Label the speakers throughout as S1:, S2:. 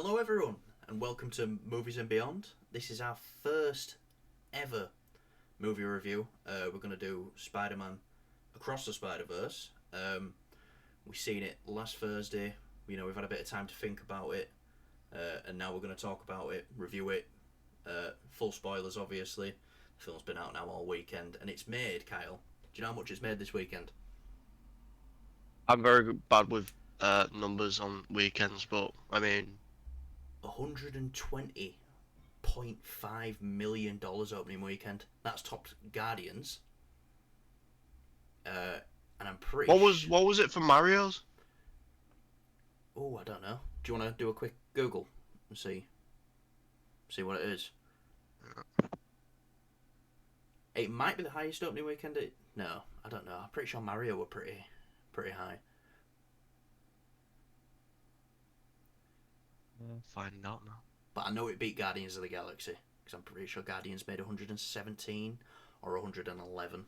S1: Hello, everyone, and welcome to Movies and Beyond. This is our first ever movie review. We're going to do Spider Man Across the Spider Verse. We seen it last Thursday. We've had a bit of time to think about it, and now we're going to talk about it, review it. Full spoilers, obviously. The film's been out now all weekend, and it's made, Kyle. Do you know how much it's made this weekend?
S2: I'm very bad with numbers on weekends, but I mean,
S1: $120.5 million opening weekend. That's topped Guardians. And I'm pretty
S2: what was it for Mario's?
S1: Oh, I don't know. Do you want to do a quick Google and see what it is? It might be the highest opening weekend. No, I don't know. I'm pretty sure Mario were pretty high.
S2: Find out now.
S1: But I know it beat Guardians of the Galaxy because I'm pretty sure Guardians made 117 or 111.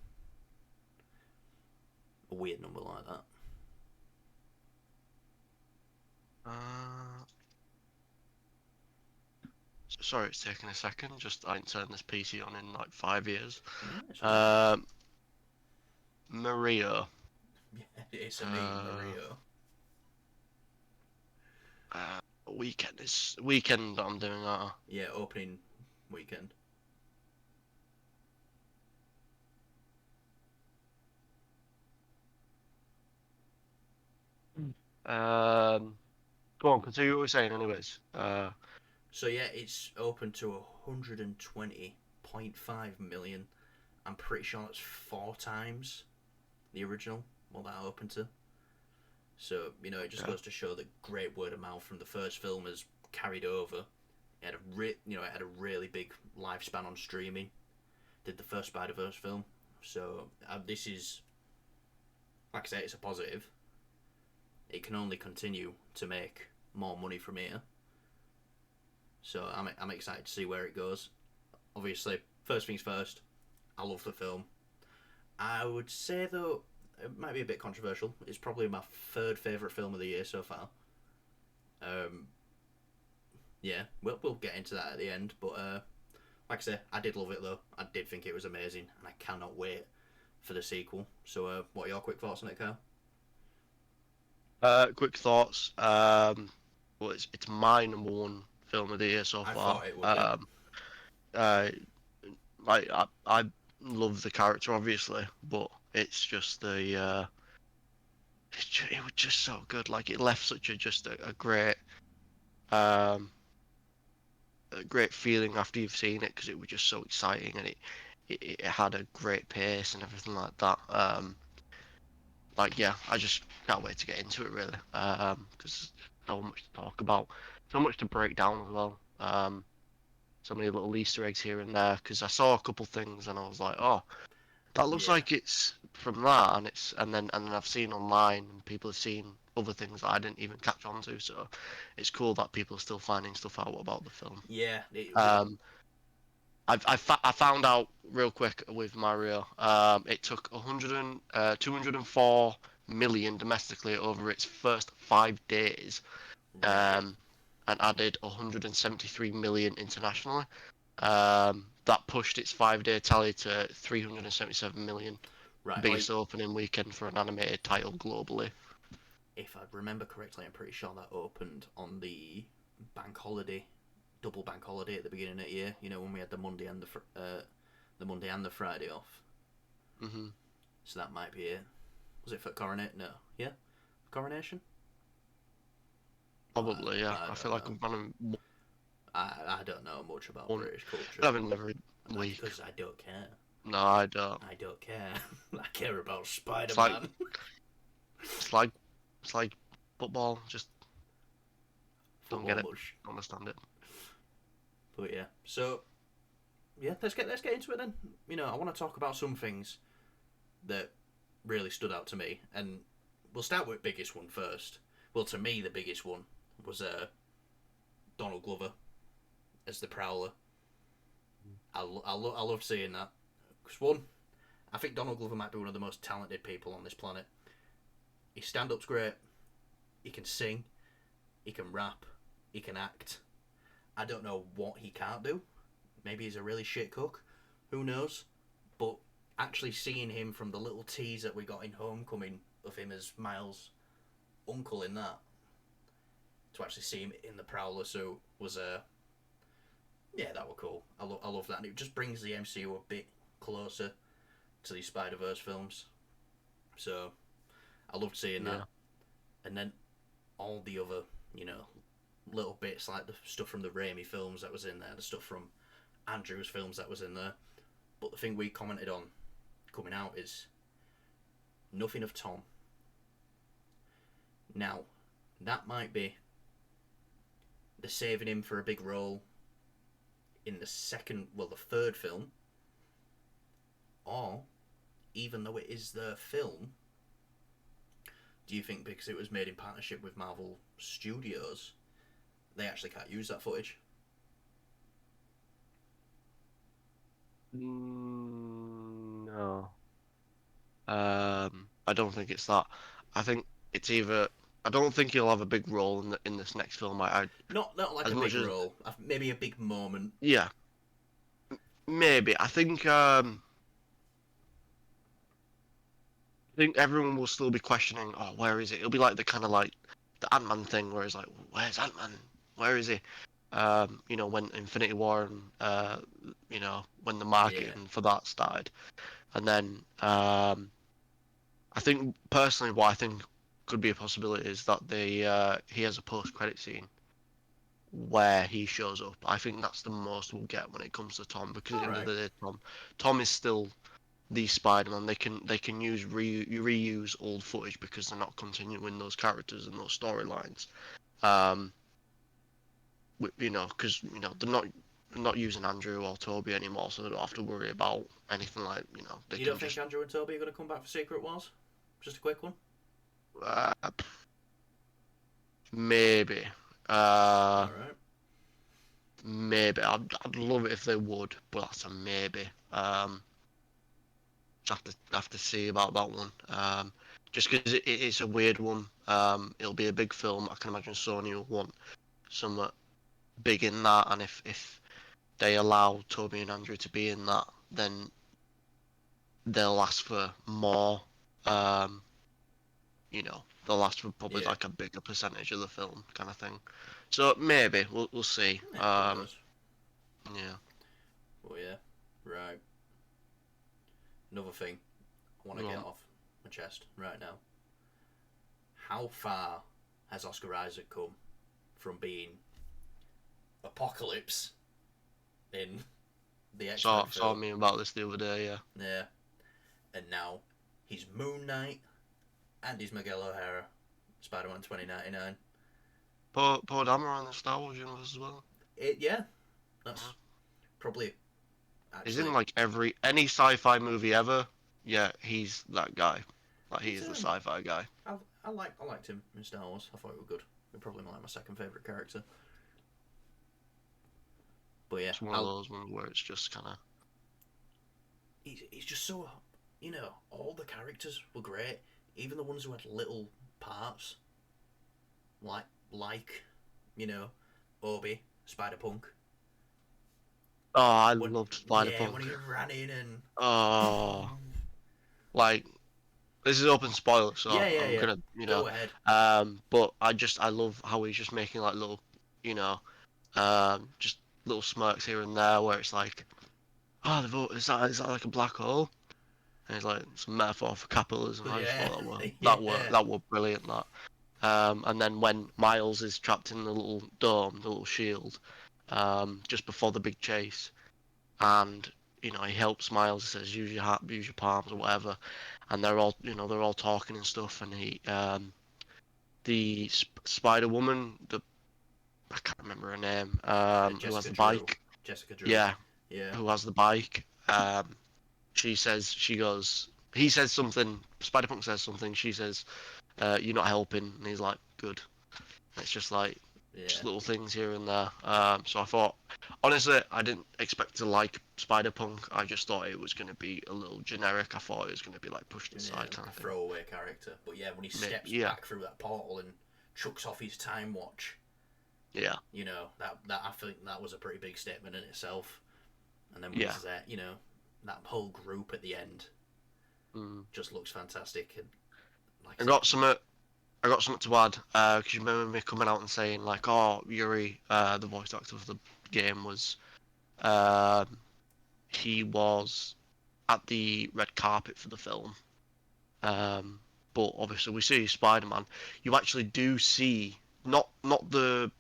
S1: A weird number like that.
S2: Uh, Sorry, it's taking a second. I didn't turn this PC on in like 5 years.
S1: Yeah, it's all right.
S2: Um, Maria.
S1: Yeah, it's a me,
S2: Uh,
S1: Mario.
S2: weekend. I'm doing that.
S1: Yeah, opening weekend.
S2: Go on, continue what you were saying, anyways.
S1: So yeah, it's open to 120.5 million. I'm pretty sure that's four times the original what that opened to. So it just
S2: Yeah.
S1: goes to show that great word of mouth from the first film has carried over. It had a really big lifespan on streaming. Did the first Spider Verse film, so this is, like I say, it's a positive. It can only continue to make more money from here. So I'm excited to see where it goes. Obviously, first things first. I love the film. I would say though, it might be a bit controversial. It's probably my third favorite film of the year so far. Um, yeah, we'll get into that at the end. But like I say, I did love it though. I did think it was amazing, and I cannot wait for the sequel. So, what are your quick thoughts on it, Kyle?
S2: Quick thoughts. Well, it's my number one film of the year so
S1: I
S2: far.
S1: thought it would be.
S2: Uh, I love the character obviously, but it's just it was just so good. Like it left such a um a great feeling after you've seen it because it was just so exciting and it had a great pace and everything like that. Like yeah, I just can't wait to get into it really. Because so much to talk about, so much to break down as well. So many little Easter eggs here and there because I saw a couple things and I was like, oh, that looks
S1: Yeah,
S2: like it's from that, and then I've seen online and people have seen other things that I didn't even catch on to. So it's cool that people are still finding stuff out about the film.
S1: yeah.
S2: Um, I found out real quick with Mario. It took 204 million domestically over its first 5 days,
S1: Right,
S2: um, and added 173 million internationally. That pushed its 5 day tally to 377 million,
S1: right.
S2: biggest opening weekend for an animated title globally.
S1: If I remember correctly, I'm pretty sure that opened on the bank holiday, double bank holiday at the beginning of the year. When we had the Monday and the Friday off.
S2: hmm
S1: So that might be it. Was it for Coronate? No. Yeah, Coronation. Oh,
S2: Probably, yeah.
S1: I
S2: I feel
S1: don't
S2: like
S1: know.
S2: we've done
S1: I don't know much about
S2: one,
S1: British culture.
S2: having every
S1: That's
S2: week.
S1: because I don't care.
S2: No, I don't.
S1: I don't care. I care about Spider
S2: It's like
S1: Man.
S2: it's like it's like football. Just don't
S1: Football
S2: get it.
S1: mush.
S2: Don't understand it.
S1: But yeah. So yeah, let's get into it then. I want to talk about some things that really stood out to me, and we'll start with biggest one first. Well, to me, the biggest one was Donald Glover as the Prowler. I love seeing that. Because one, I think Donald Glover might be one of the most talented people on this planet. His stand up's great. He can sing. He can rap. He can act. I don't know what he can't do. Maybe he's a really shit cook. Who knows? But actually seeing him from the little tease that we got in Homecoming of him as Miles' uncle in that, to actually see him in the Prowler suit was yeah, that was cool. I love that, and it just brings the MCU a bit closer to these Spider-Verse films. So I loved seeing that, and then all the other, little bits like the stuff from the Raimi films that was in there, the stuff from Andrew's films that was in there. But the thing we commented on coming out is nothing of Tom. Now, that might be they're saving him for a big role in the third film, or even though it is the film, do you think because it was made in partnership with Marvel Studios, they actually can't use that footage?
S2: No. I don't think it's that. I think it's either. I don't think he'll have a big role in this next film.
S1: Not like a big role, maybe a big moment.
S2: Yeah, maybe. I think everyone will still be questioning. Oh, where is it? It'll be like the kind of like the Ant-Man thing, where it's like, where's Ant-Man? Where is he? When Infinity War and when the marketing for that started, and then I think personally, what I think could be a possibility is that he has a post-credit scene where he shows up. I think that's the most we'll get when it comes to Tom, because at the end of the day, Tom is still the Spider-Man. They can reuse old footage because they're not continuing those characters and those storylines. Because they're not using Andrew or Toby anymore, so they don't have to worry about anything like
S1: You don't think Andrew and Toby are going to come back for Secret Wars? Just a quick one.
S2: Maybe.
S1: All right.
S2: Maybe. I'd love it if they would, but that's a maybe. Have to see about that one. Just because it's a weird one. It'll be a big film. I can imagine Sony will want some big in that, and if they allow Toby and Andrew to be in that, then they'll ask for more. They'll ask for probably like a bigger percentage of the film, kind of thing. So maybe we'll see. Yeah.
S1: Well, yeah, right. Another thing I want to get off my chest right now. How far has Oscar Isaac come from being Apocalypse in the X-Men film?
S2: Saw me about this the other day, yeah.
S1: Yeah. And now he's Moon Knight and he's Miguel O'Hara, Spider-Man 2099.
S2: Poe Dameron in the Star Wars universe as well.
S1: That's probably. Actually,
S2: he's in like any sci-fi movie ever. Yeah, he's that guy. Like he's the sci-fi guy.
S1: I liked him in Star Wars. I thought he was good. He's probably my second favorite character. But yeah,
S2: it's one of those ones where it's just kind of.
S1: He's just so, all the characters were great, even the ones who had little parts, like Obi, Spider-Punk.
S2: Oh, I loved Spider-Punk.
S1: Yeah, when he ran in and.
S2: Oh, like this is open spoiler, so I'm gonna,
S1: Go ahead.
S2: But I love how he's just making like little, just little smirks here and there where it's like, oh, the vote is that like a black hole? And it's like it's a metaphor for capitalism. I just thought that were brilliant. That. And then when Miles is trapped in the little dome, the little shield, just before the big chase, and he helps Miles. He says, "Use your heart, use your palms, or whatever," and they're all talking and stuff. And the Spider Woman, I can't remember her name, who has the bike.
S1: Jessica Drew.
S2: Yeah. Who has the bike? He says something. Spider-Punk says something. She says, "You're not helping," and he's like, "Good." And it's just like just little things here and there. So I thought, honestly, I didn't expect to like Spider-Punk. I just thought it was going to be a little generic. I thought it was going to be like pushed aside, kind of thing.
S1: Throwaway character. But yeah, when he steps back through that portal and chucks off his time watch,
S2: Yeah.
S1: You know, that I think that was a pretty big statement in itself. And then
S2: Yeah.
S1: with that, you know, that whole group at the end
S2: Mm.
S1: just looks fantastic. And like
S2: I
S1: I said,
S2: got something. I got something to add. Because you remember me coming out and saying like, "Oh, Yuri, the voice actor of the game was, um, he was at the red carpet for the film." Um, but obviously, we see Spider-Man. You actually do see not the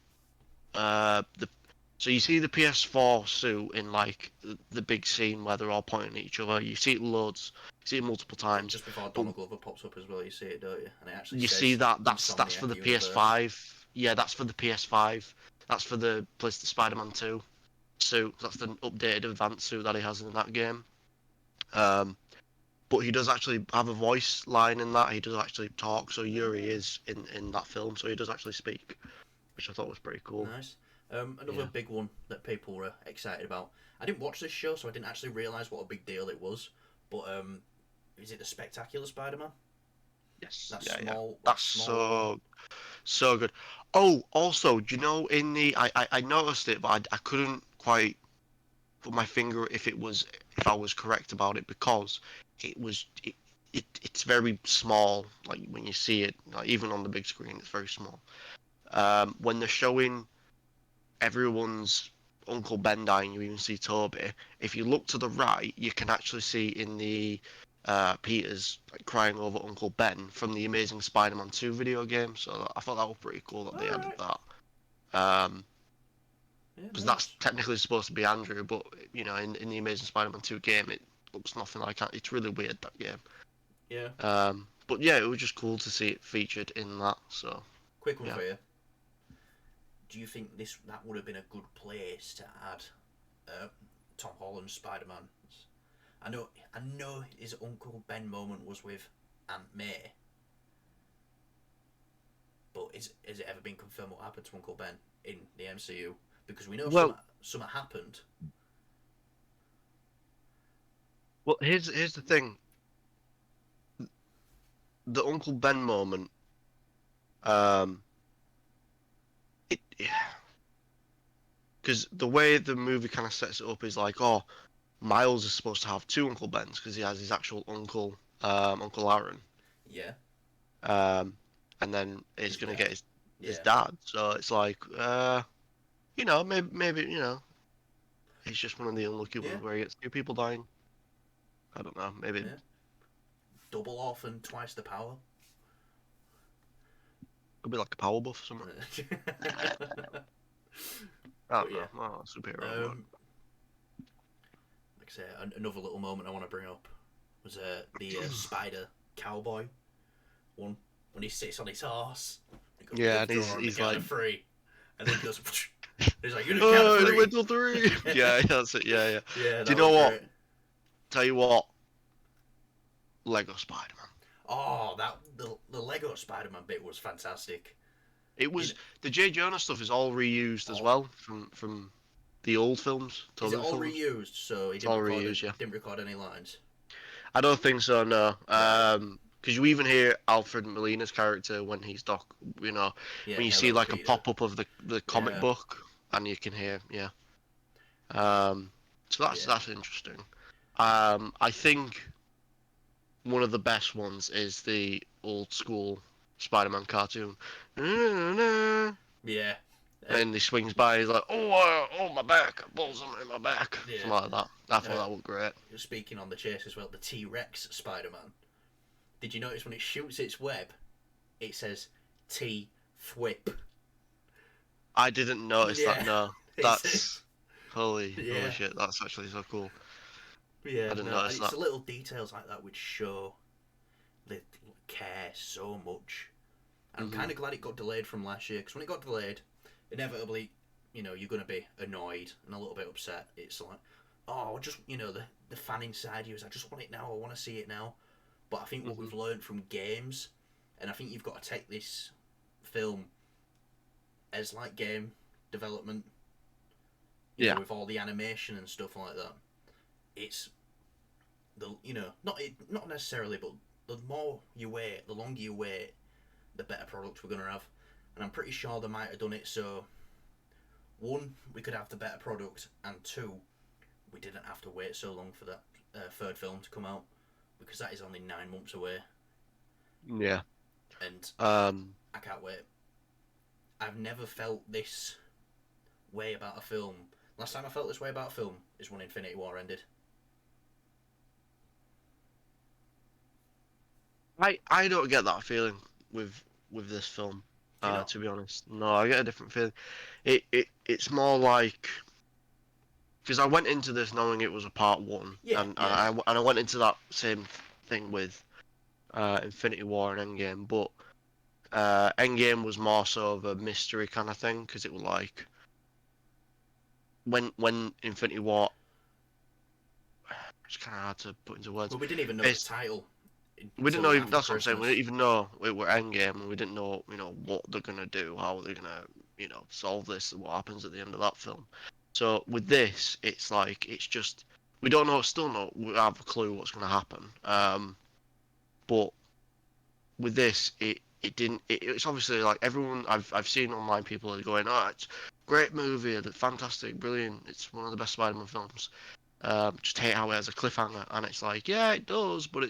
S2: so you see the PS4 suit in like the big scene where they're all pointing at each other. You see it loads. You see it multiple
S1: yeah,
S2: times.
S1: just before
S2: But
S1: Donald Glover pops up as well, you see it, don't you? And it actually
S2: you see
S1: says
S2: that that's for
S1: Insomniac
S2: the
S1: Universe.
S2: PS5. Yeah, that's for the PS5. That's for the PlayStation Spider-Man 2 suit. That's the updated advanced suit that he has in that game. Um, but he does actually have a voice line in that. He does actually talk. So Yuri is in that film. So he does actually speak, which I thought was pretty cool.
S1: Nice. Another
S2: Yeah.
S1: big one that people were excited about. I didn't watch this show, so I didn't actually realise what a big deal it was. But is it the Spectacular Spider-Man?
S2: Yes.
S1: That
S2: Yeah. Yeah.
S1: small, that
S2: That's
S1: small one.
S2: so good. Oh, also, do you know in the I noticed it, but I couldn't quite put my finger if I was correct about it because it's very small. Like when you see it, like, even on the big screen, it's very small. When they're showing everyone's Uncle Ben dying, you even see Toby. If you look to the right, you can actually see in the Peter's like crying over Uncle Ben from the Amazing Spider-Man 2 video game. So I thought that was pretty cool that they added
S1: Alright.
S2: that.
S1: Yeah,
S2: Because that's
S1: nice.
S2: technically supposed to be Andrew, but in the Amazing Spider-Man 2 game, it looks nothing like that. It's really weird that game.
S1: Yeah.
S2: But yeah, it was just cool to see it featured in that. So
S1: Quick one
S2: yeah.
S1: for you. Do you think that would have been a good place to add uh, Tom Holland's Spider-Man? I know his Uncle Ben moment was with Aunt May, but has it ever been confirmed what happened to Uncle Ben in the MCU? Because we know
S2: Well,
S1: something happened.
S2: here's the thing. The Uncle Ben moment. Um, it because the way the movie kind of sets it up is like, oh, Miles is supposed to have two Uncle Bens because he has his actual uncle, Uncle Aaron,
S1: Yeah,
S2: um, and then he's
S1: his
S2: gonna get
S1: dad.
S2: his
S1: Yeah,
S2: dad. So it's like, maybe he's just one of the unlucky
S1: yeah,
S2: ones where he gets two people dying. I don't know. Maybe
S1: yeah. Double orphan, twice the power.
S2: could be like a power buff or something. I
S1: But
S2: don't know.
S1: yeah,
S2: Oh, superhero, but
S1: um, like I say, another little moment I want to bring up was the Spider Cowboy one when he sits on his horse. He goes
S2: yeah, and
S1: withdraw on the
S2: he's
S1: count
S2: like,
S1: of three, and then he goes. He's like, you do the count of
S2: oh, it
S1: three.
S2: went till three. Yeah, that's it. Yeah, yeah.
S1: Yeah,
S2: Do you
S1: that
S2: know
S1: was
S2: what?
S1: great.
S2: Tell you what, Lego Spider-Man.
S1: Oh, the Lego Spider-Man bit was fantastic.
S2: It
S1: You
S2: was
S1: know,
S2: the J. Jonah stuff is all reused as
S1: oh,
S2: well from the old films,
S1: is it
S2: Tobey
S1: all
S2: films.
S1: reused? So he
S2: It's all
S1: didn't record it.
S2: reused, yeah.
S1: Didn't record any lines.
S2: I don't think so, no.
S1: Right.
S2: Because you even hear Alfred Molina's character when he's Doc.
S1: Yeah.
S2: When you see
S1: Hello,
S2: like a
S1: Peter.
S2: pop up of the comic
S1: Yeah.
S2: book, and you can hear, yeah. Um, so
S1: Yeah.
S2: that's interesting. I think one of the best ones is the old school Spider-Man cartoon.
S1: Yeah. Uh,
S2: And he swings by, he's like, oh, my back, balls in my back,
S1: yeah.
S2: something like that. I thought
S1: Uh,
S2: that was great.
S1: Speaking on the chase as well, the T Rex Spider-Man. Did you notice when it shoots its web, it says T Thwip?
S2: I didn't notice that.
S1: Yeah.
S2: No,
S1: It says.
S2: that's holy
S1: Yeah.
S2: shit. That's actually so cool.
S1: Yeah.
S2: I didn't
S1: No,
S2: notice
S1: it's
S2: that.
S1: the little details like that which show they care so much. And I'm
S2: Hmm.
S1: kind of glad it got delayed from last year because when it got delayed, inevitably, you're going to be annoyed and a little bit upset. It's like, oh, just the fan inside you is, I just want it now. I want to see it now. But I think what
S2: Hmm.
S1: we've learned from games, and I think you've got to take this film as like game development.
S2: Yeah,
S1: With all the animation and stuff like that. It's not necessarily, but the more you wait, the longer you wait, the better product we're gonna have. And I'm pretty sure they might have done it so. one, we could have the better product, and two, we didn't have to wait so long for that third film to come out, because that is only 9 months away,
S2: Yeah.
S1: and
S2: Um.
S1: I can't wait. I've never felt this way about a film. Last time I felt this way about a film is when Infinity War ended.
S2: I don't get that feeling with this film.
S1: Do you not?
S2: To be honest, no, I get a different feeling. It's more like because I went into this knowing it was a part one,
S1: Yeah, yeah.
S2: and I went into that same thing with Infinity War and Endgame, but Endgame was more so of a mystery kind of thing because it was like when Infinity War, it's kind of hard to put into words.
S1: Well, we didn't even know the
S2: It's
S1: title
S2: we didn't
S1: until
S2: know even
S1: after
S2: that's what I'm saying. We didn't
S1: Christmas.
S2: even know it were Endgame, and we didn't know what they're gonna do, how they're gonna solve this, and what happens at the end of that film. So with this, it's like it's just we don't know, still not we have a clue what's gonna happen. But with this, it didn't. It's obviously like everyone I've seen online people are going, oh, it's a great movie, it's fantastic, brilliant, it's one of the best Spider-Man films. Just hate how it has a cliffhanger, and it's like yeah, it does, but
S1: Um,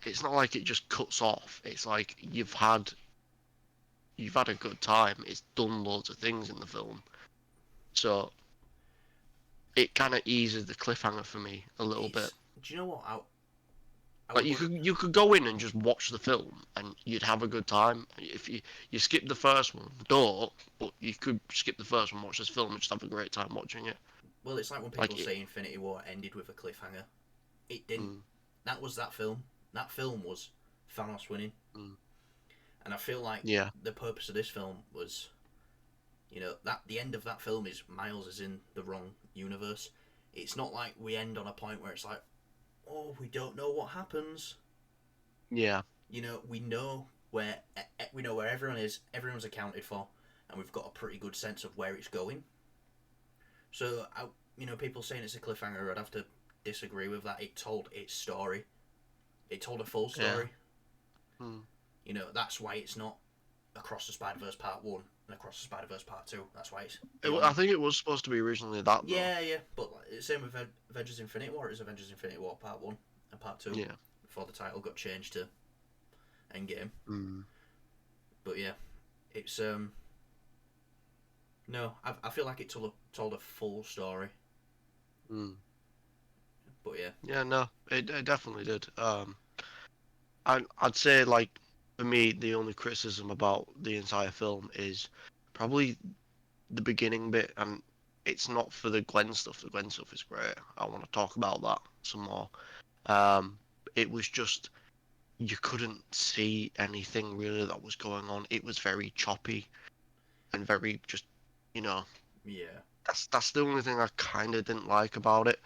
S2: it's not like it just cuts off. It's like you've had a good time. It's done loads of things in the film, so it kind of eases the cliffhanger for me a little bit.
S1: it's. Do you know what? I
S2: Like
S1: would.
S2: you could go in and just watch the film and you'd have a good time. If you skip the first one, don't. But you could skip the first one, watch this film, and just have a great time watching it.
S1: Well, it's like when people
S2: Like it.
S1: say Infinity War ended with a cliffhanger. It didn't.
S2: Mm,
S1: That was that film. That film was Thanos winning,
S2: mm,
S1: and I feel like
S2: yeah.
S1: the purpose of this film was, that the end of that film is Miles is in the wrong universe. It's not like we end on a point where it's like, oh, we don't know what happens.
S2: Yeah.
S1: We know where everyone is. Everyone's accounted for, and we've got a pretty good sense of where it's going. So, people saying it's a cliffhanger, I'd have to disagree with that. It told its story. It told a full
S2: Yeah.
S1: story.
S2: Mm.
S1: That's why it's not Across the Spider Verse Part One and Across the Spider Verse Part Two. That's why it's
S2: I
S1: beyond.
S2: think it was supposed to be originally that though.
S1: Yeah, yeah, but same with Avengers Infinity War. It was Avengers Infinity War Part One and Part Two
S2: Yeah.
S1: before the title got changed to Endgame.
S2: Mm.
S1: But yeah, it's no, I feel like it told a full story.
S2: Mm.
S1: But yeah,
S2: Yeah. No, it definitely did. I'd say like for me the only criticism about the entire film is probably the beginning bit, and it's not for the Gwen stuff. The Gwen stuff is great. I want to talk about that some more. Um, it was just you couldn't see anything really that was going on. It was very choppy and very just, you know,
S1: yeah,
S2: that's the only thing I kind of didn't like about it.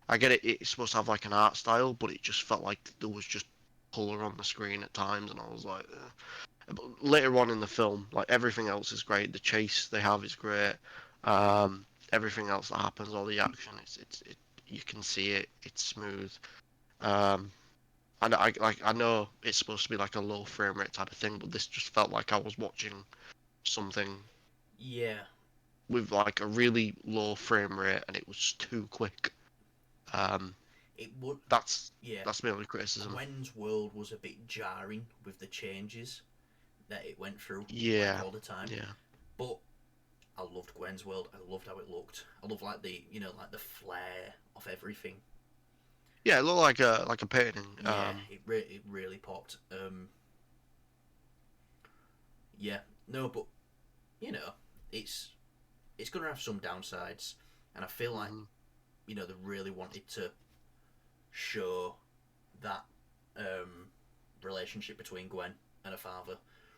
S2: I get it. It's supposed to have like an art style, but it just felt like there was just color on the screen at times, and I was like, But later on in the film, like everything else is great. The chase they have is great. Everything else that happens, all the action, you can see it. It's smooth. Um, and I know it's supposed to be like a low frame rate type of thing, but this just felt like I was watching something
S1: yeah.
S2: with like a really low frame rate, and it was too quick. Um,
S1: It would.
S2: that's
S1: Yeah,
S2: that's my only criticism.
S1: Gwen's world was a bit jarring with the changes that it went through, like
S2: Yeah,
S1: all the time.
S2: yeah,
S1: But I loved Gwen's world. I loved how it looked. I love like like the flair of everything.
S2: yeah. It looked like a painting.
S1: Yeah, it really popped. Yeah, no, but you know, it's it's gonna have some downsides, and I feel like
S2: Mhm.
S1: they really wanted to show that relationship between Gwen and her father,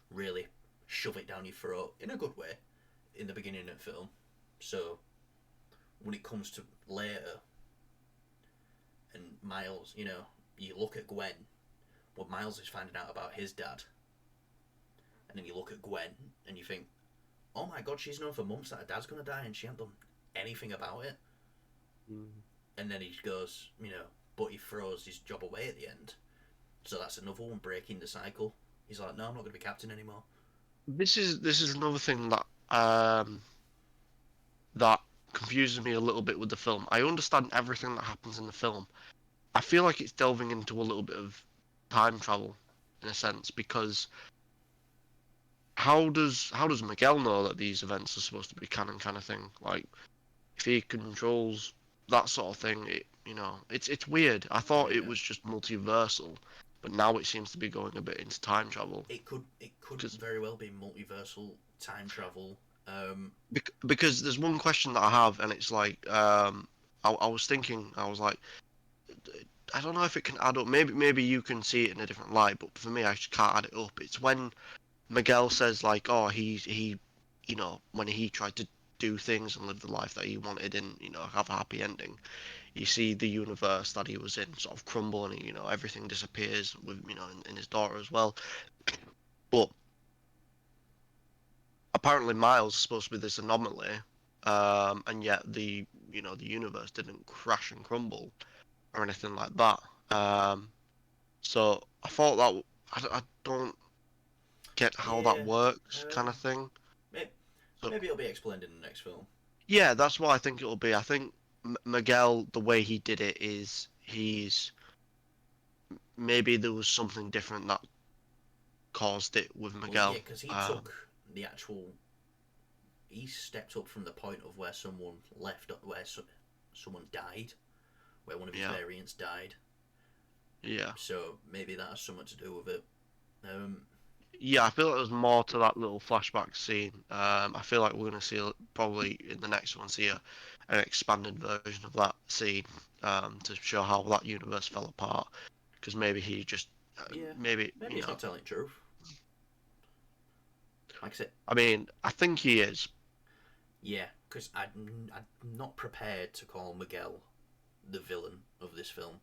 S1: really shove it down your throat in a good way in the beginning of the film. So when it comes to later and Miles, you look at Gwen, what Miles is finding out about his dad, and then you look at Gwen and you think, oh my god, she's known for months that her dad's gonna die and she hasn't done anything about it.
S2: Mhm.
S1: And then he goes, but he throws his job away at the end. So that's another one breaking the cycle. He's like, no, I'm not going to be captain anymore.
S2: This is another thing that um, that confuses me a little bit with the film. I understand everything that happens in the film. I feel like it's delving into a little bit of time travel, in a sense, because how does Miguel know that these events are supposed to be canon, kind of thing? Like, if he controls that sort of thing, it's weird. I thought it
S1: Yeah.
S2: was just multiversal, but now it seems to be going a bit into time travel.
S1: It could
S2: Because
S1: very well be multiversal time travel.
S2: because there's one question that I have, and it's like, I was thinking, I was like, I don't know if it can add up. Maybe you can see it in a different light, but for me, I just can't add it up. It's when Miguel says like, oh, when he tried to do things and live the life that he wanted and have a happy ending. You see the universe that he was in sort of crumble, and everything disappears with in his daughter as well. But apparently Miles is supposed to be this anomaly, and yet the universe didn't crash and crumble or anything like that. So I thought that I don't get how that
S1: Yeah.
S2: works, kind
S1: Um.
S2: of thing.
S1: Maybe,
S2: So
S1: maybe it'll be explained in the next film.
S2: yeah, that's what I think it'll be. I think Miguel, the way he did it is he's maybe there was something different that caused it with
S1: Well, yeah,
S2: Miguel.
S1: because he took the actual. He stepped up from the point of where someone left, someone died, where one of his
S2: Yeah,
S1: variants died.
S2: yeah,
S1: So maybe that has something to do with it. Um.
S2: yeah. I feel like there's more to that little flashback scene. I feel like we're gonna see probably in the next one see an expanded version of that scene to show how that universe fell apart. Because maybe he just
S1: Yeah.
S2: maybe
S1: Maybe he's not telling the truth. Like I said,
S2: I mean, I think he is.
S1: yeah, because I'm not prepared to call Miguel the villain of this film.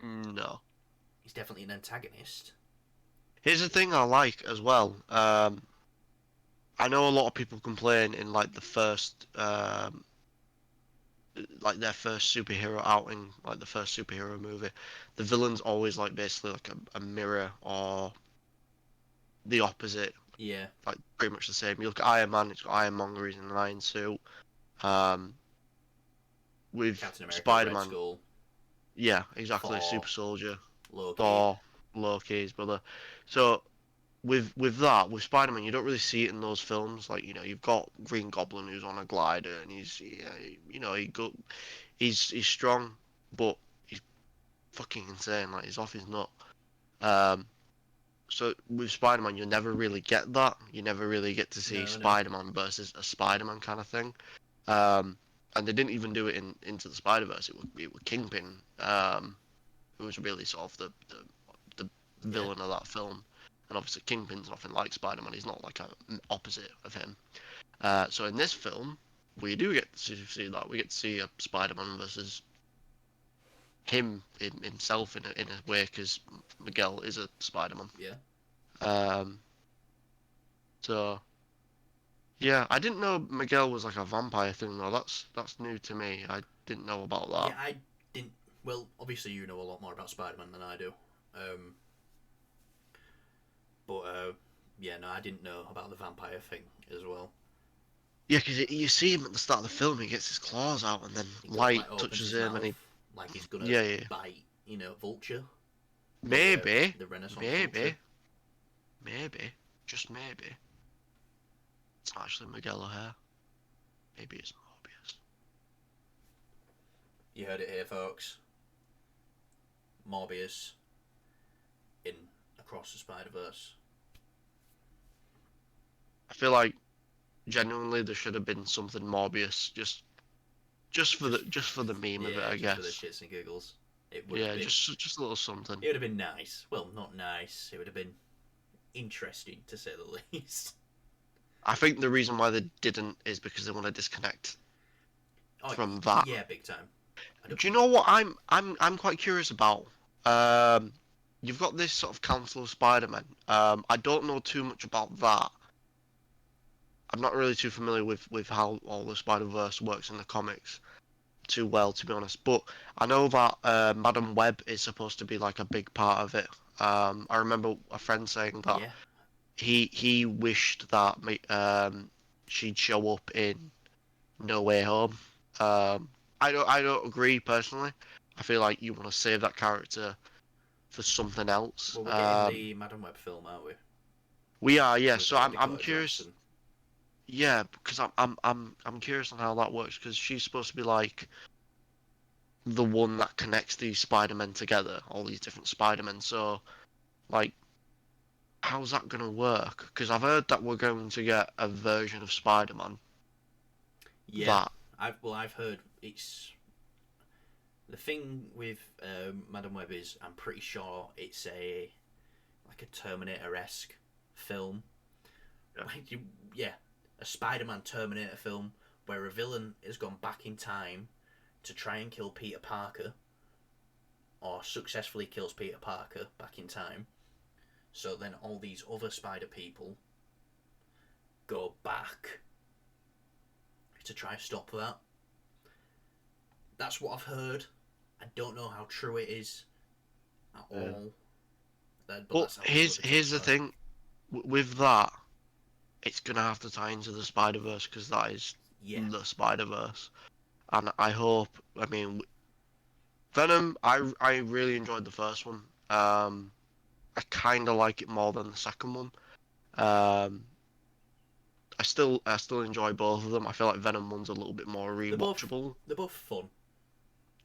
S2: No.
S1: He's definitely an antagonist.
S2: Here's the thing I like as well. I know a lot of people complain in like the first, like their first superhero outing, like the first superhero movie, the villain's always like basically like a mirror or the opposite,
S1: Yeah,
S2: like pretty much the same. You look at Iron Man, it's got Ironmonger, he's in an iron suit. Um, with
S1: Captain America, Red
S2: Spider-Man,
S1: Skull,
S2: yeah, exactly,
S1: Thor,
S2: Super Soldier,
S1: Loki.
S2: Thor, Loki, his brother. So with Spider-Man, you don't really see it in those films. Like you've got Green Goblin who's on a glider and he's yeah, he's strong, but he's fucking insane. Like he's off his nut. Um, so with Spider-Man, you never really get that. You never really get to see
S1: No, no.
S2: Spider-Man versus a Spider-Man kind of thing. Um, and they didn't even do it in Into the Spider-Verse. It was Kingpin, who was really sort of the
S1: Yeah,
S2: villain of that film. And obviously Kingpin's nothing like Spider-Man. He's not like an opposite of him. So in this film, we do get to see that. We get to see a Spider-Man versus himself in a way, because Miguel is a Spider-Man.
S1: yeah,
S2: Um, so yeah, I didn't know Miguel was like a vampire thing though. That's new to me. I didn't know about
S1: yeah.
S2: that.
S1: I didn't. Well, obviously you know a lot more about Spider-Man than I do. Um, but yeah, no, I didn't know about the vampire thing as well.
S2: Yeah, because you see him at the start of the film, he gets his claws out, and then
S1: He
S2: light
S1: like opens
S2: touches
S1: his
S2: him, and
S1: mouth
S2: he
S1: like he's gonna
S2: yeah, yeah.
S1: bite, Vulture,
S2: Maybe,
S1: the Renaissance Vulture.
S2: maybe, maybe, just maybe, it's not actually Miguel O'Hare. Maybe it's Morbius.
S1: You heard it here, folks. Morbius in Across the Spider Verse.
S2: I feel like genuinely there should have been something Morbius just for the meme of it,
S1: Yeah,
S2: I
S1: just for the
S2: guess.
S1: shits and giggles. It would have
S2: Yeah,
S1: been.
S2: just a little something.
S1: It would have been nice. Well, not nice. It would have been interesting to say the least.
S2: I think the reason why they didn't is because they want to disconnect
S1: Oh
S2: from that.
S1: yeah, big time.
S2: Do you know what I'm quite curious about? Um, you've got this sort of Council of Spider-Man. I don't know too much about that. I'm not really too familiar with how all the Spider-Verse works in the comics too well, to be honest. But I know that Madam Web is supposed to be like a big part of it. I remember a friend saying that
S1: Yeah,
S2: he wished that she'd show up in No Way Home. I don't agree personally. I feel like you want to save that character for something else.
S1: Well, we're getting the Madam Web film, aren't we?
S2: We are, yeah.
S1: With
S2: So I'm
S1: Dakota
S2: curious.
S1: Johnson.
S2: Yeah, because I'm curious on how that works because she's supposed to be like the one that connects these Spider-Men together, all these different Spider-Men. So like, how's that gonna work? Because I've heard that we're going to get a version of Spider-Man
S1: Yeah,
S2: that.
S1: I've heard it's the thing with Madam Web is I'm pretty sure it's a like a Terminator-esque film.
S2: Yeah.
S1: Like yeah, a Spider-Man Terminator film where a villain has gone back in time to try and kill Peter Parker, or successfully kills Peter Parker back in time. So then all these other Spider people go back to try and stop that. That's what I've heard. I don't know how true it is at all.
S2: But here's the thing, with that, it's gonna have to tie into the Spider Verse because that is the Spider Verse, and I hope. I mean, Venom. I really enjoyed the first one. I kind of like it more than the second one. Um, I still enjoy both of them. I feel like Venom one's a little bit more rewatchable.
S1: They're both fun.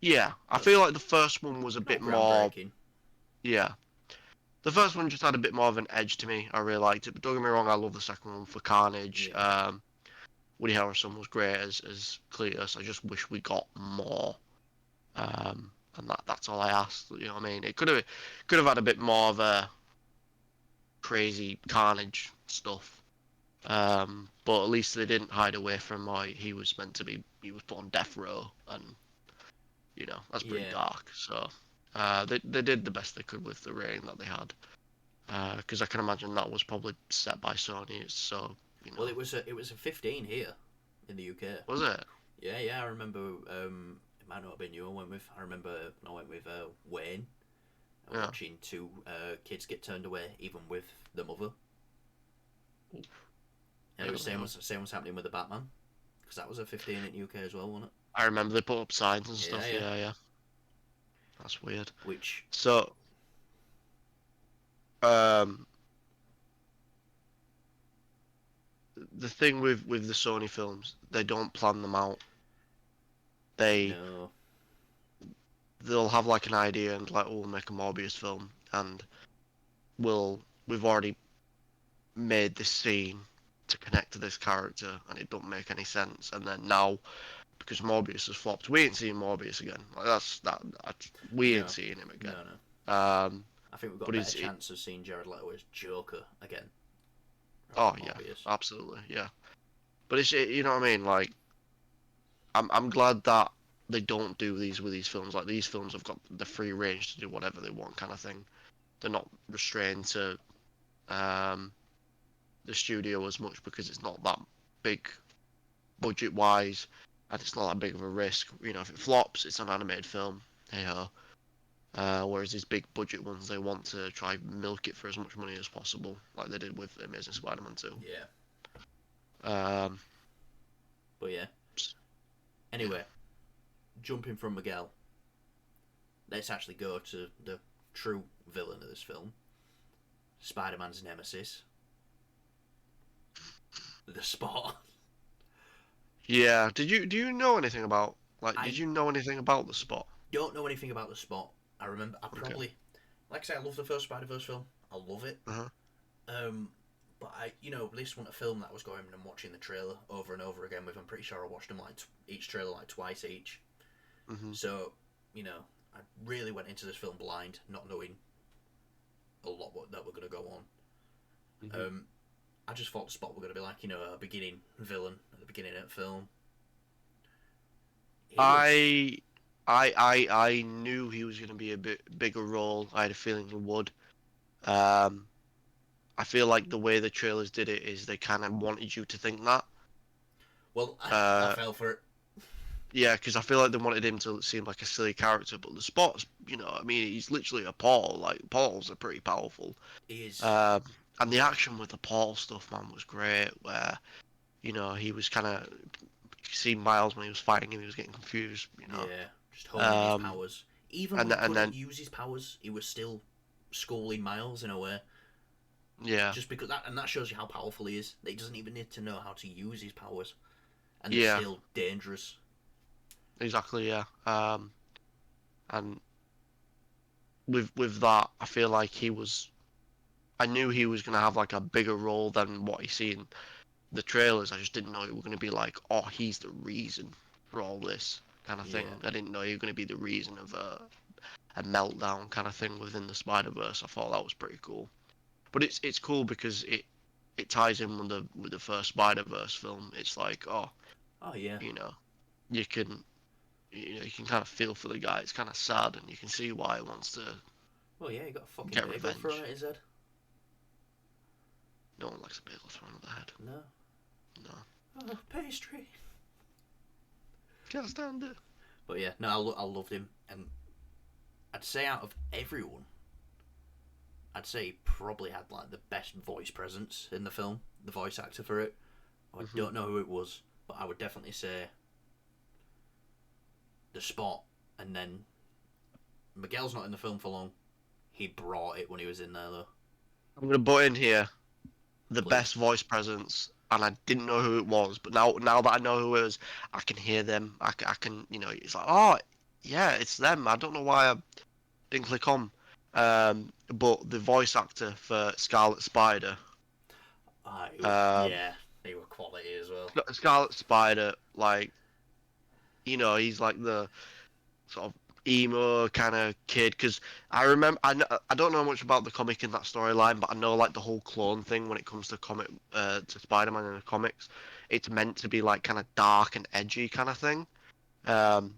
S2: Yeah, I feel like the first one was a
S1: Not
S2: bit more.
S1: groundbreaking.
S2: Yeah, the first one just had a bit more of an edge to me. I really liked it. But don't get me wrong, I love the second one for Carnage.
S1: Yeah.
S2: Woody Harrelson was great as Cletus. I just wish we got more. And that's all I asked. You know what I mean? It could have had a bit more of a crazy Carnage stuff. But at least they didn't hide away from why he was meant to be. He was put on death row, and that's pretty dark. So they did the best they could with the rating that they had. Because I can imagine that was probably set by Sony. So
S1: Well, it was a 15 here in the UK.
S2: Was it?
S1: Yeah. I remember. It might not have been you I went with. I remember I went with Wayne. Watching two kids get turned away, even with the mother. And it was same was happening with the Batman, because that was a 15 in the UK as well, wasn't it?
S2: I remember they put up signs and stuff. Yeah. That's weird.
S1: Which
S2: So, the thing with the Sony films, they don't plan them out. They'll have like an idea and like, oh, we'll make a Morbius film, and we've already made this scene to connect to this character, and it don't make any sense. And then now, because Morbius has flopped, we ain't seeing Morbius again. Like we ain't seeing him again.
S1: No. I think we've got a better chance of seeing Jared Leto as Joker again.
S2: Oh yeah, absolutely, yeah. But it's you know what I mean. Like, I'm glad that they don't do these with these films. Like, these films have got the free range to do whatever they want, kind of thing. They're not restrained to the studio as much because it's not that big budget wise, and it's not that big of a risk. If it flops, it's an animated film. Hey ho. Whereas these big budget ones, they want to try milk it for as much money as possible, like they did with Amazing Spider-Man 2.
S1: Yeah. But yeah. Anyway, jumping from Miguel, let's actually go to the true villain of this film, Spider-Man's nemesis, the Spot.
S2: Yeah. Do you know anything about Did you know anything about the Spot?
S1: Don't know anything about the Spot. I remember. I probably, like I say, I love the first Spider-Verse film. I love it. But this wasn't a film that I was going and watching the trailer over and over again with. I'm pretty sure I watched them each trailer twice each. So, I really went into this film blind, not knowing a lot that were going to go on. I just thought the Spot were going to be like, a beginning villain at the beginning of the film.
S2: I knew he was going to be a bit bigger role. I had a feeling he would. I feel like the way the trailers did it is they kind of wanted you to think that.
S1: Well, I fell for it.
S2: Yeah, because I feel like they wanted him to seem like a silly character, but the Spot's, he's literally a Paul. Like, Pauls are pretty powerful.
S1: He is.
S2: And the action with the portal stuff, man, was great. Where he was kind of see Miles when he was fighting him, he was getting confused.
S1: Yeah, just honing his
S2: Um,
S1: powers. Even
S2: and
S1: when he
S2: and
S1: couldn't
S2: then
S1: use his powers, he was still schooling Miles in a way.
S2: yeah,
S1: Just because that shows you how powerful he is. That he doesn't even need to know how to use his powers, and they're
S2: yeah,
S1: still dangerous.
S2: exactly, yeah. And with that, I feel like I knew he was gonna have like a bigger role than what he seen the trailers. I just didn't know it was gonna be like, oh, he's the reason for all this kind of thing.
S1: Yeah.
S2: I didn't know he was gonna be the reason of a meltdown kind of thing within the Spider-Verse. I thought that was pretty cool. But it's cool because it ties in with the first Spider-Verse film. It's like, oh,
S1: Oh yeah.
S2: you know, you can you can kind of feel for the guy. It's kind of sad, and you can see why he wants to
S1: Well, yeah, he got a fucking
S2: get
S1: bagel thrown
S2: revenge.
S1: at his head.
S2: No one likes a bagel thrown at the head.
S1: No.
S2: No,
S1: Oh, pastry.
S2: can't stand it.
S1: But yeah, no, I loved him, and I'd say out of everyone, I'd say he probably had like the best voice presence in the film. The voice actor for it. I don't know who it was, but I would definitely say the Spot, and then Miguel's not in the film for long. He brought it when he was in there though.
S2: I'm gonna butt in here. The
S1: Please.
S2: best voice presence, and I didn't know who it was, but now that I know who it is, I can hear them. I can it's like, oh yeah, it's them. I don't know why I didn't click on. But the voice actor for Scarlet Spider, um,
S1: Yeah, they were quality as well.
S2: Scarlet Spider, like he's like the sort of emo kind of kid. Because I don't know much about the comic in that storyline, but I know like the whole clone thing when it comes to to Spider-Man in the comics, it's meant to be like kind of dark and edgy kind of thing. Um,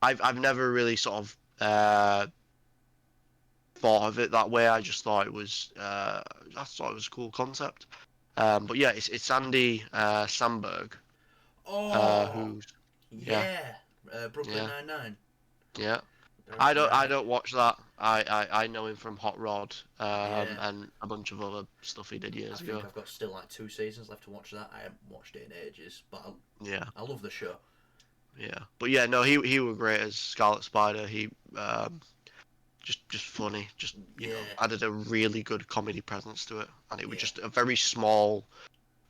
S2: I've never really sort of thought of it that way. I just thought it was I thought it was a cool concept. But yeah, it's Andy Samberg,
S1: Oh,
S2: who's yeah,
S1: yeah. Brooklyn
S2: yeah,
S1: Nine-Nine.
S2: yeah.
S1: Yeah,
S2: I don't watch that. I know him from Hot Rod,
S1: yeah.
S2: and a bunch of other stuff he did
S1: I
S2: years
S1: think
S2: ago.
S1: I've got still like 2 seasons left to watch that. I haven't watched it in ages, but
S2: Yeah,
S1: I love the show.
S2: yeah. But yeah, no, he was great as Scarlet Spider. He just funny, just
S1: Yeah,
S2: added a really good comedy presence to it, and it was
S1: yeah.
S2: just a very small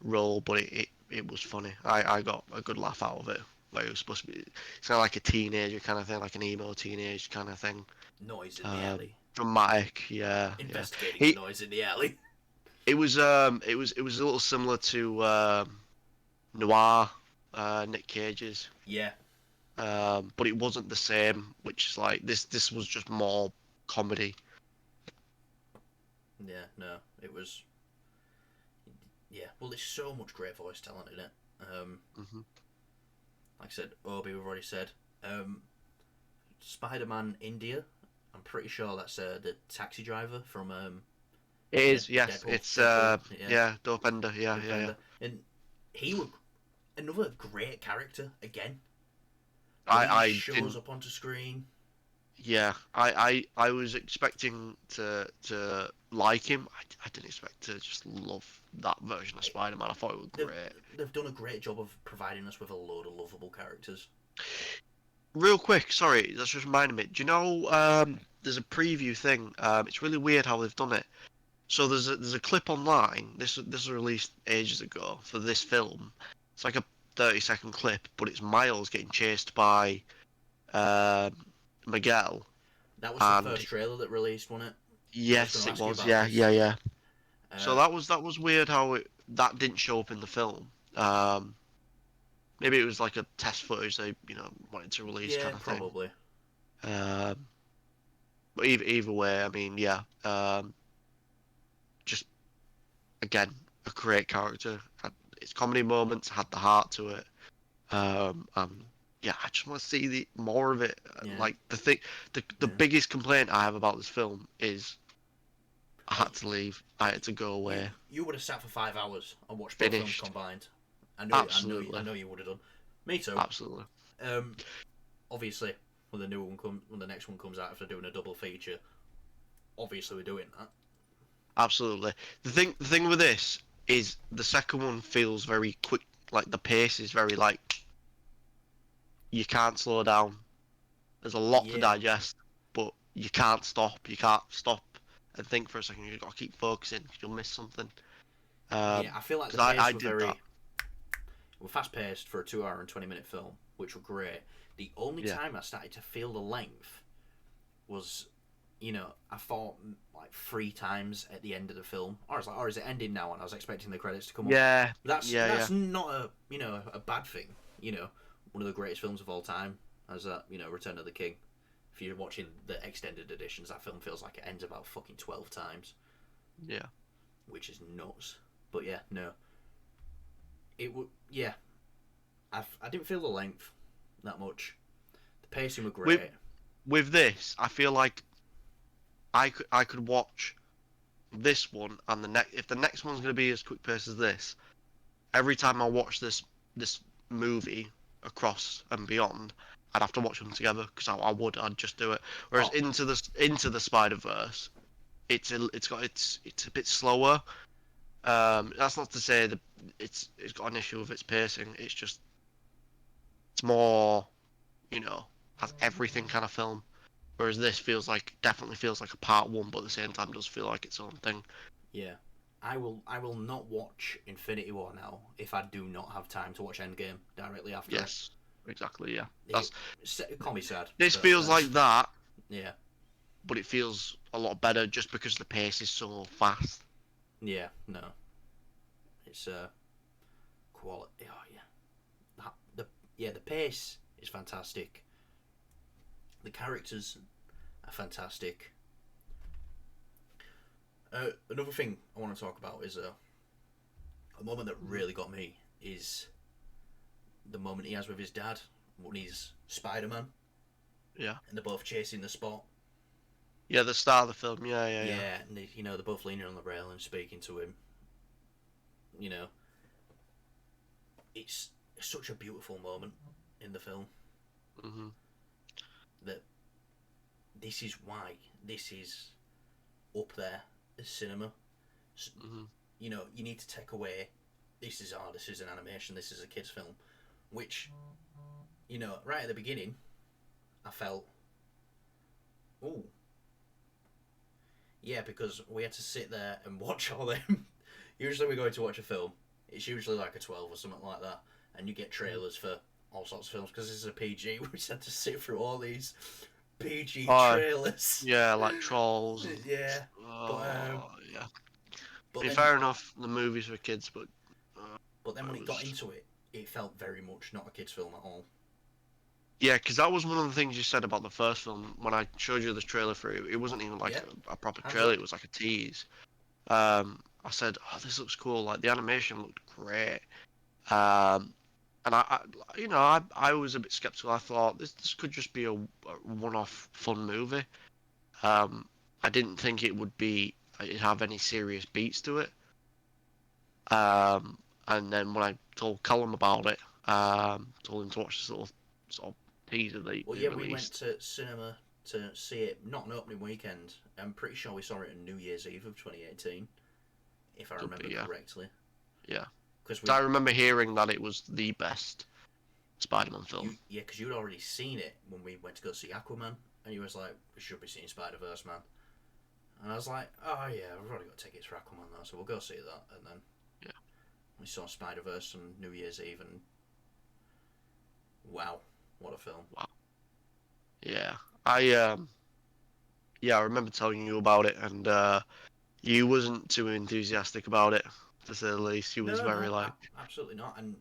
S2: role, but it was funny. I got a good laugh out of it. Like it was supposed to be, it's kind of like a teenager kind of thing, like an emo teenage kind of thing.
S1: Noise in the alley.
S2: Dramatic, yeah, yeah.
S1: Investigating the
S2: He
S1: noise in the alley.
S2: it was a little similar to Noir, Nick Cage's,
S1: Yeah,
S2: but it wasn't the same. Which is like this was just more comedy.
S1: yeah. No, it was. Yeah, well, there's so much great voice talent in it.
S2: Hmm.
S1: Like I said, Obi, we've already said. Spider-Man India. I'm pretty sure that's the taxi driver from
S2: It is, yes,
S1: Deadpool.
S2: it's
S1: Deadpool, yeah,
S2: yeah, Dopeender, yeah, yeah, yeah.
S1: Defender, and he was another great character again. When he
S2: I
S1: shows
S2: didn't.
S1: up onto screen,
S2: Yeah, I was expecting to like him. I didn't expect to just love that version of Spider-Man. I thought it was
S1: they've
S2: great.
S1: they've done a great job of providing us with a load of lovable characters.
S2: Real quick, sorry, that's just reminded me. Do you know there's a preview thing? It's really weird how they've done it. So there's a clip online. This was released ages ago for this film. It's like a 30-second clip, but it's Miles getting chased by um, Miguel.
S1: That was the
S2: And
S1: first trailer that released, wasn't it? I was going
S2: yes,
S1: to
S2: it
S1: ask you
S2: was.
S1: about
S2: Yeah,
S1: this.
S2: yeah, yeah. So
S1: Uh,
S2: that was weird how that didn't show up in the film. Um, Maybe it was like a test footage they wanted to release
S1: yeah,
S2: kind of thing.
S1: probably.
S2: Um, but either way, I mean, yeah. Just again a great character. Had its comedy moments, had the heart to it. And yeah, I just want to see the more of it.
S1: Yeah,
S2: Like the
S1: yeah.
S2: biggest complaint I have about this film is I
S1: Oh,
S2: had to leave. I had to go
S1: you
S2: away.
S1: you would have sat for 5 hours and watched both films
S2: Finished.
S1: combined. I
S2: Absolutely.
S1: know you would have done. Me too.
S2: Absolutely.
S1: Um, Obviously, when the next one comes out after doing a double feature, obviously we're doing that.
S2: Absolutely. The thing with this is the second one feels very quick. Like the pace is very like you can't slow down. There's a lot to
S1: Yeah,
S2: digest, but you can't stop. You can't stop and think for a second. You've got to keep focusing because you'll miss something.
S1: yeah. I feel like the
S2: Because I
S1: pace were
S2: did that.
S1: very were fast paced for a 2 hour and 20 minute film, which were great. The only
S2: Yeah.
S1: time I started to feel the length was, I thought like 3 times at the end of the film. Or I was like, is it ending now? And I was expecting the credits to come up.
S2: Yeah.
S1: That's
S2: Yeah.
S1: not a bad thing. One of the greatest films of all time, as Return of the King. If you're watching the extended editions, that film feels like it ends about fucking 12 times,
S2: Yeah.
S1: which is nuts. But yeah, no, it would. Yeah, I didn't feel the length that much. The pacing were
S2: With
S1: great.
S2: with this, I feel like I could watch this one and the next. If the next one's gonna be as quick pace as this, every time I watch this movie across and beyond, I'd have to watch them together because I'd just do it. Whereas
S1: Oh,
S2: into the Spider Verse, it's a bit slower. That's not to say that it's got an issue with its pacing. It's just it's more, you know, has everything kind of film. Whereas this definitely feels like a part one, but at the same time does feel like its own thing.
S1: yeah. I will not watch Infinity War now if I do not have time to watch Endgame directly after it.
S2: Yes, exactly. Yeah,
S1: It,
S2: that's
S1: it call me sad,
S2: this
S1: but
S2: feels like
S1: that's
S2: that,
S1: yeah,
S2: but it feels a lot better just because the pace is so fast.
S1: yeah. No, it's quality. Oh yeah, the pace is fantastic. The characters are fantastic. Another thing I want to talk about is a moment that really got me is the moment he has with his dad when he's Spider Man
S2: Yeah,
S1: and they're both chasing the spot.
S2: yeah, the start of the film. Yeah, yeah, yeah.
S1: Yeah, and they're both leaning on the rail and speaking to him. You know, it's such a beautiful moment in the film
S2: Hmm.
S1: that this is why this is up there as cinema.
S2: Hmm.
S1: You need to take away this is an animation, this is a kids film, which right at the beginning, I felt, oh yeah, because we had to sit there and watch all them. Usually, we go to watch a film. It's usually like a 12 or something like that, and you get trailers for all sorts of films because this is a PG. We just had to sit through all these PG
S2: Oh,
S1: trailers.
S2: yeah, like Trolls and
S1: Yeah, but
S2: oh, yeah.
S1: but
S2: I mean,
S1: then
S2: fair enough, the movies for kids, but uh,
S1: but then when
S2: it
S1: it got
S2: was
S1: into it, it felt very much not a kids film at all.
S2: yeah, because that was one of the things you said about the first film when I showed you the trailer for it. It wasn't even like
S1: Yeah,
S2: a proper
S1: hands
S2: trailer;
S1: up.
S2: it was like a tease. I said, "Oh, this looks cool. Like the animation looked great." Um, and I was a bit skeptical. I thought this could just be a one-off fun movie. Um, I didn't think it'd have any serious beats to it. And then when I told Callum about it, told him to watch this little sort of teaser
S1: Well,
S2: they
S1: yeah, we went
S2: released.
S1: to cinema to see it. Not an opening weekend. I'm pretty sure we saw it on New Year's Eve of 2018, if I
S2: Could
S1: remember
S2: be, yeah,
S1: correctly.
S2: yeah.
S1: Because
S2: So I
S1: we
S2: remember hearing that it was the best Spider-Man
S1: you
S2: film.
S1: yeah, because you'd already seen it when we went to go see Aquaman, and you was like, we should be seeing Spider Verse, man. And I was like, oh yeah, we've already got tickets for Aquaman though, so we'll go see that. And then
S2: Yeah.
S1: we saw Spider Verse on New Year's Eve, and wow, what a film!
S2: Wow. Yeah. I remember telling you about it, and you wasn't too enthusiastic about it, to say the least. You was
S1: No,
S2: very
S1: no,
S2: like
S1: absolutely not. And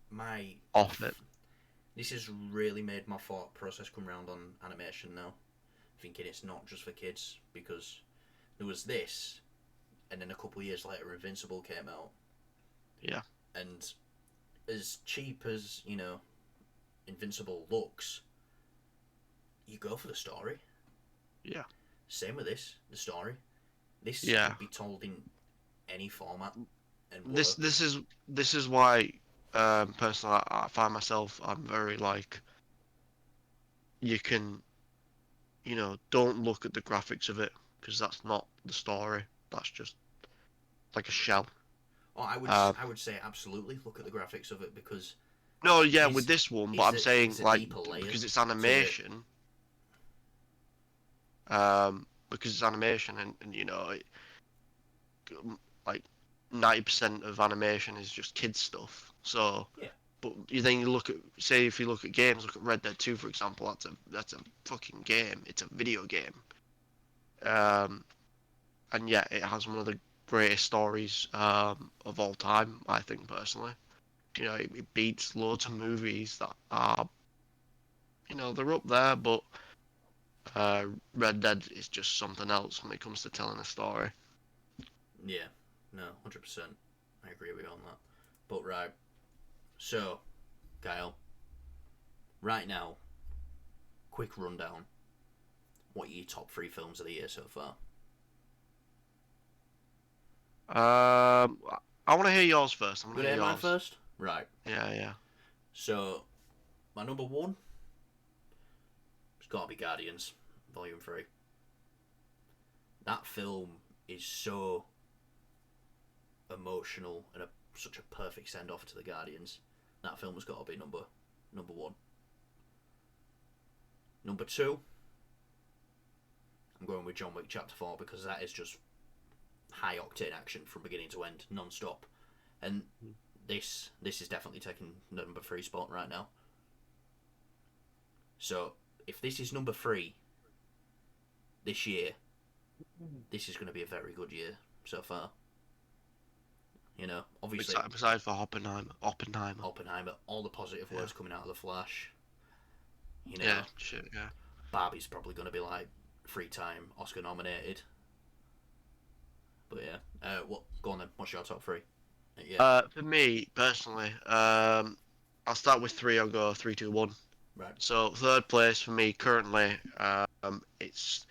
S1: my
S2: off it.
S1: this has really made my thought process come round on animation now, thinking it's not just for kids because there was this, and then a couple of years later, Invincible came out,
S2: Yeah.
S1: and as cheap as Invincible looks, you go for the story.
S2: Yeah.
S1: Same with the story. This
S2: Yeah.
S1: could be told in any format and
S2: This
S1: work.
S2: this is this is why personally I find myself I'm very like you can don't look at the graphics of it because that's not the story. that's just like a shell.
S1: Oh,
S2: Um,
S1: I would say absolutely look at the graphics of it because
S2: no, yeah, with
S1: it's
S2: this one, but I'm saying
S1: it's a
S2: like
S1: deeper layer
S2: because it's
S1: to it.
S2: animation, because it's animation, and you know, like 90% of animation is just kids stuff. So,
S1: Yeah.
S2: but then you look at, say, if you look at games, look at Red Dead 2, for example. That's a fucking game. It's a video game. Um, and yeah, it has one of the greatest stories of all time, I think personally. You know, it beats loads of movies that are, you know, they're up there, but uh, Red Dead is just something else when it comes to telling a story.
S1: Yeah, no, 100%. I agree with you on that. But right, so Kyle, right now, quick rundown. What are your top three films of the year so far?
S2: I want to hear yours first. I want
S1: You
S2: to
S1: gonna
S2: hear
S1: hear mine
S2: yours.
S1: first? Right.
S2: Yeah, yeah.
S1: So my number one, it's got to be Guardians, Volume Three. That film is so emotional and such a perfect send off to the Guardians. That film has got to be number one. Number two, I'm going with John Wick Chapter 4 because that is just high octane action from beginning to end, non stop. And this is definitely taking the number three spot right now. So if this is number three this year, this is going to be a very good year so far. You know, obviously
S2: Besides for Oppenheimer.
S1: Oppenheimer, all the positive
S2: Yeah.
S1: words coming out of the Flash. You know,
S2: Yeah, shit, yeah.
S1: Barbie's probably going to be like 3-time Oscar nominated. But yeah, what? Go on then. What's your top three? Yeah,
S2: For me personally, I'll start with three. I'll go three, two, one.
S1: right.
S2: So third place for me currently, it's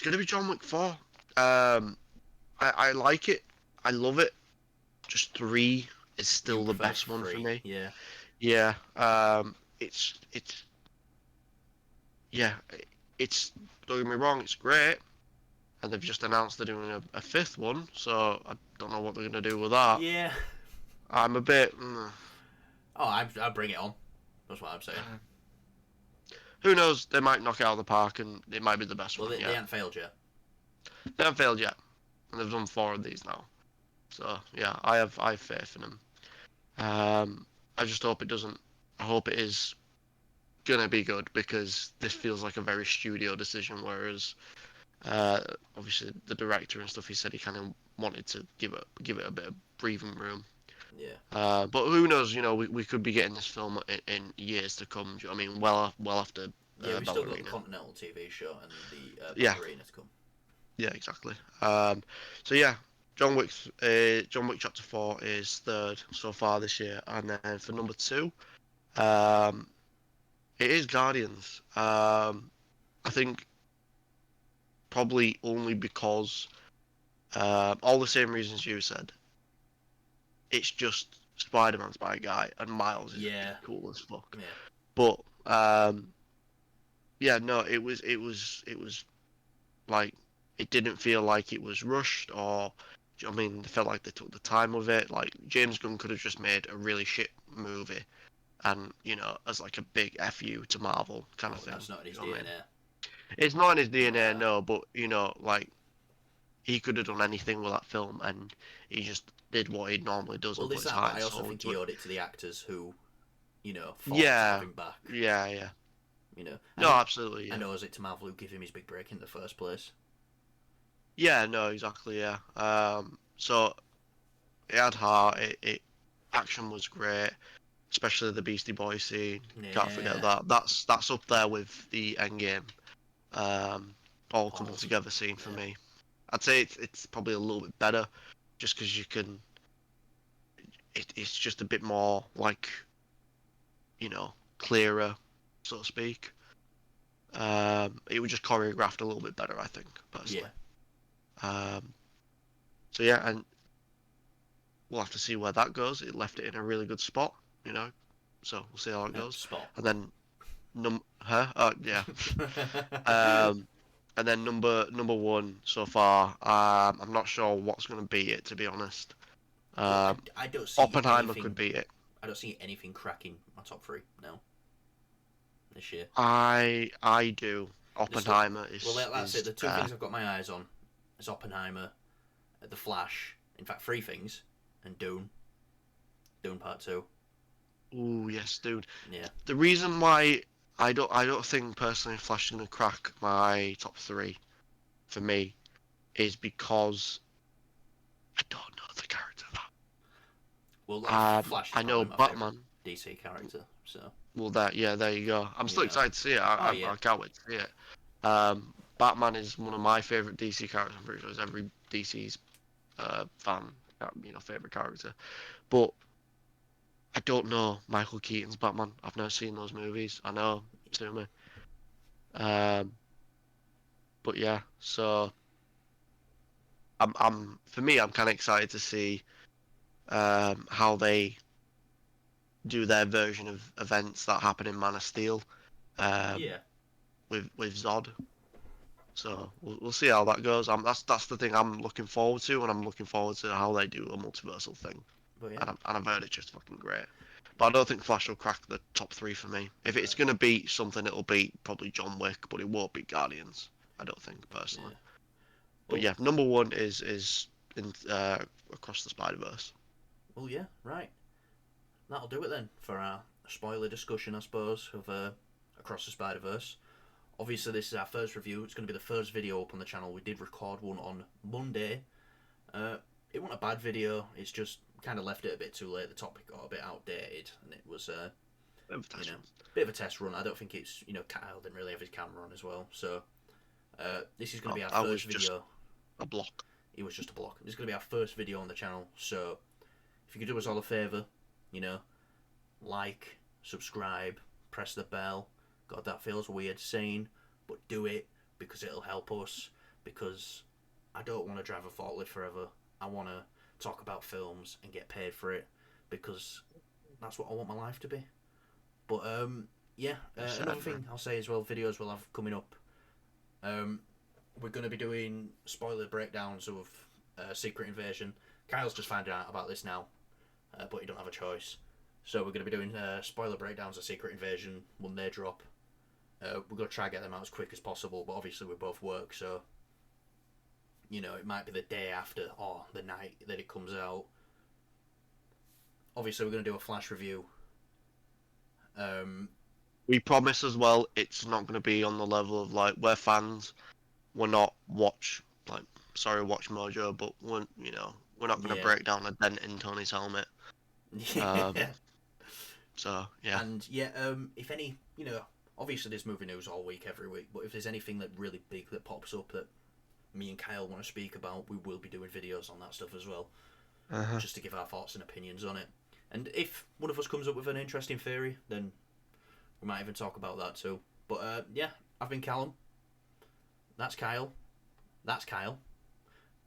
S2: gonna be John Wick 4. I like it. I love it. Just three is
S1: You
S2: still the
S1: prefer
S2: best one for
S1: three?
S2: me.
S1: Yeah,
S2: Yeah. It's yeah. It's don't get me wrong. It's great. And they've just announced they're doing a fifth one, so I don't know what they're gonna do with that.
S1: yeah.
S2: I'm a bit.
S1: Oh, I bring it on. That's what I'm saying.
S2: Who knows? They might knock it out of the park, and it might be the best
S1: Well,
S2: one.
S1: they
S2: Yeah,
S1: haven't failed yet.
S2: they haven't failed yet, and they've done four of these now. So yeah, I have faith in them. I just hope it doesn't. I hope it is gonna be good because this feels like a very studio decision. Whereas, obviously the director and stuff, he said he kind of wanted to give it a bit of breathing room.
S1: Yeah.
S2: But who knows? You know, we could be getting this film in years to come. I mean, well after
S1: Yeah, we still got the
S2: Ballerina.
S1: Continental TV show and the
S2: Yeah,
S1: Ballerina to come.
S2: yeah, exactly. So yeah, John Wick Chapter 4 is third so far this year, and then for number two, um, it is Guardians. I think probably only because all the same reasons you said. It's just Spider-Man's by a guy, and Miles is
S1: Yeah.
S2: cool as fuck.
S1: Yeah.
S2: But yeah, no, it was like it didn't feel like it was rushed or. I mean, it felt like they took the time with it. Like James Gunn could have just made a really shit movie, and you know, as like a big fu to Marvel kind
S1: Oh,
S2: of thing.
S1: that's not in his
S2: You know what I mean?
S1: DNA.
S2: It's not in his DNA,
S1: Nah.
S2: no, but you know, like he could have done anything with that film, and he just did what he normally does
S1: Well,
S2: and put
S1: there's
S2: his
S1: that, but
S2: heart
S1: I
S2: and
S1: also
S2: soul
S1: think
S2: into
S1: he
S2: it.
S1: owed it to the actors who, fought to have
S2: Yeah,
S1: him back.
S2: yeah.
S1: And
S2: No, absolutely,
S1: and
S2: yeah.
S1: owes it to Marvel who give him his big break in the first place.
S2: Yeah, no, exactly, yeah. So it had heart. It action was great, especially the Beastie Boys scene. Can't forget
S1: Yeah.
S2: that. That's up there with the Endgame. All coming
S1: Balls.
S2: together scene for
S1: Yeah.
S2: me. I'd say it's probably a little bit better, just because you can. It's just a bit more like, you know, clearer, so to speak. It was just choreographed a little bit better, I think,
S1: Yeah.
S2: personally. Um, so yeah, and we'll have to see where that goes. It left it in a really good spot, you know. So we'll see how it goes.
S1: Spot.
S2: And then her, yeah. Um, And then number one so far, I'm not sure what's going to beat it, to be honest.
S1: Well, I don't see
S2: Oppenheimer could
S1: anything.
S2: beat it.
S1: I don't see anything cracking my top three now this year.
S2: I do.
S1: This
S2: Oppenheimer
S1: well, that's it.
S2: is
S1: The two things I've got my eyes on is Oppenheimer, The Flash. In fact, three things, and Dune. Dune Part Two.
S2: ooh, yes, dude.
S1: Yeah.
S2: The reason why I don't think personally Flash is gonna crack my top three for me is because I don't know the character.
S1: Well, Flash is
S2: I know
S1: probably my favorite
S2: Batman.
S1: DC character. So.
S2: Well, there you go. I'm still
S1: Yeah.
S2: excited to see it.
S1: Oh yeah.
S2: I can't wait to see it. Batman is one of my favorite DC characters. I'm pretty sure it's every DC's fan, favorite character. But I don't know Michael Keaton's Batman. I've never seen those movies. I know, to me. Um, but yeah, so for me, I'm kind of excited to see how they do their version of events that happen in Man of Steel um,
S1: Yeah.
S2: with Zod. So we'll see how that goes. That's the thing I'm looking forward to, and I'm looking forward to how they do a multiversal thing.
S1: But yeah.
S2: And I've heard it's just fucking great. But I don't think Flash will crack the top three for me. If it's gonna beat something, it'll beat probably John Wick, but it won't beat Guardians. I don't think personally.
S1: Yeah.
S2: But
S1: Well.
S2: yeah, number one is in Across the Spider Verse.
S1: Well, yeah. Right. That'll do it then for our spoiler discussion, I suppose, of Across the Spider Verse. Obviously, this is our first review. It's going to be the first video up on the channel. We did record one on Monday. It wasn't a bad video. It's just kind of left it a bit too late. The topic got a bit outdated, and it was you know, bit of a test run. I don't think it's Kyle didn't really have his camera on as well. So this is going to be our first video.
S2: A block.
S1: It was just a block. This is going to be our first video on the channel. So if you could do us all a favour, like, subscribe, press the bell. God, that feels weird saying, but do it because it'll help us. Because I don't want to drive a forklift forever. I want to talk about films and get paid for it because that's what I want my life to be. But yeah, another thing I'll say as well, videos we'll have coming up. We're going to be doing spoiler breakdowns of Secret Invasion. Kyle's just found out about this now, but he don't have a choice. So we're going to be doing spoiler breakdowns of Secret Invasion when they drop. We're going to try and get them out as quick as possible, but obviously we both work, so it might be the day after or the night that it comes out. Obviously we're going to do a Flash review.
S2: We promise as well it's not going to be on the level of like we're fans. We're not watch Mojo, but we're not going to break down a dent in Tony's helmet. So yeah.
S1: And yeah, if any, obviously there's movie news all week, every week, but if there's anything that really big that pops up that me and Kyle want to speak about, we will be doing videos on that stuff as well, just to give our thoughts and opinions on it. And if one of us comes up with an interesting theory, then we might even talk about that too. But yeah, I've been Callum. That's Kyle. That's Kyle.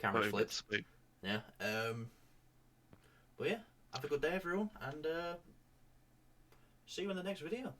S1: Camera flipped. Yeah. But yeah, have a good day, everyone, and see you in the next video.